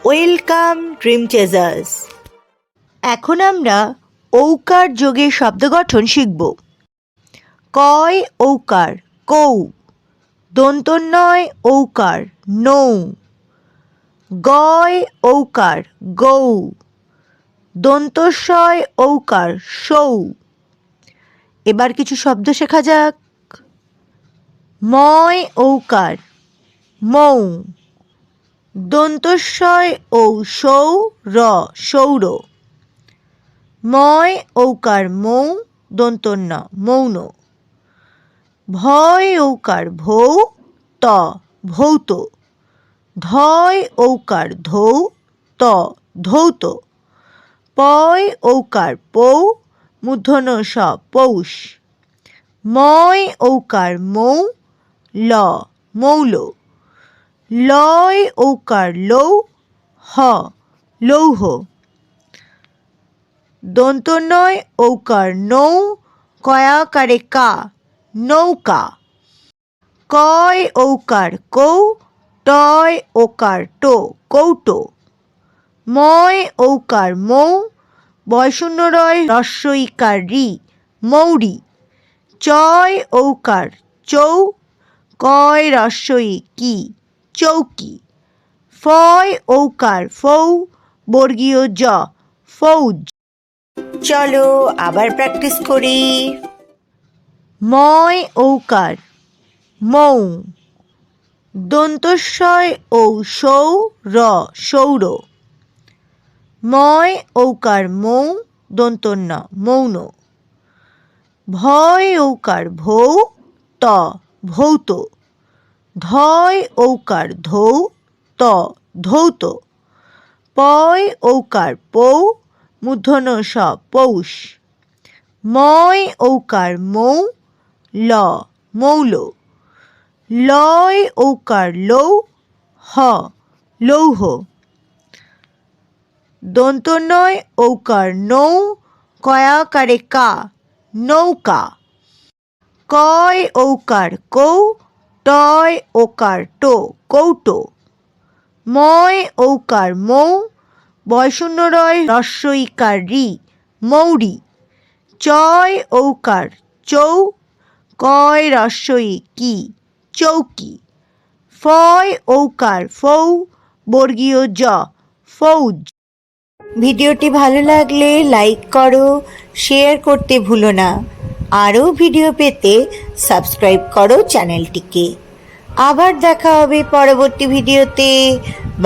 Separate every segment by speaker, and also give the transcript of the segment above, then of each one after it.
Speaker 1: Welcome dream চেজার্স। এখন আমরা ঔকার যোগের শব্দ গঠন শিখব। কয় ঔকার কৌ, দন্তন্বয় ঔকার নৌ, গয় ঔকার গৌ, দন্তস্বয় ঔকার সৌ। এবার কিছু শব্দ শেখা যাক। ময় ঔকার মৌ, দন্তস্বয় ঔ সৌ র সৌর, ময় ঔকার মৌ, দন্তন্য মৌন, ভয় ঔকার ভৌ ত ভৌত, ধয় ঔকার ধৌ ত ধৌত, পয় ঔকার পৌ মূর্ধন্য স পৌষ, ময় ঔকার মৌ ল মৌল, লয় ঔকার লৌ হ লৌহ, দন্তন্বয় ঔকার নৌ কয়াকারে কা নৌকা, কয় ঔকার কৌ টয় ওকার টো কৌটো, ময় ঔকার মৌ বয়শূন্য রয় হ্রস্ব ইকার রি মৌরি, চয় ঔকার চৌ কয় হ্রস্ব ই কি চৌকি, ফয় ঔকার ফৌ বর্গীয় জ ফৌজ। চলো আবার প্র্যাকটিস করি। ময় ঔকার মৌ, দন্তস্বয় ঔ সৌ র সৌর, ময় ঔকার মৌ দন্তন্য মৌন, ভয় ঔকার ভৌ ত ভৌত, ধয় ঔকার ধৌ ত ধৌত, পয় ঔকার পৌ মূর্ধন্য স পৌষ, ময় ঔকার মৌ ল মৌল, লয় ঔকার লৌ হ লৌহ, দন্তন্বয় ঔকার নৌ কয়াকারে কা নৌকা, কয় ঔকার কৌ টয় ওকার টো কৌটো, ময় ঔকার মৌ বয়শূন্য রয় হ্রস্ব ইকার রি মৌরি, চয় ঔকার চৌ কয় হ্রস্ব ই কি চৌকি, ফয় ঔকার ফৌ বর্গীয় জ ফৌজ। ভিডিওটি ভালো লাগলে লাইক করো, শেয়ার করতে ভুলো না। আরও ভিডিও পেতে সাবস্ক্রাইব করো চ্যানেলটিকে। আবার দেখা হবে পরবর্তী ভিডিওতে।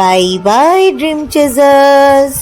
Speaker 1: Bye bye dream চেজার্স।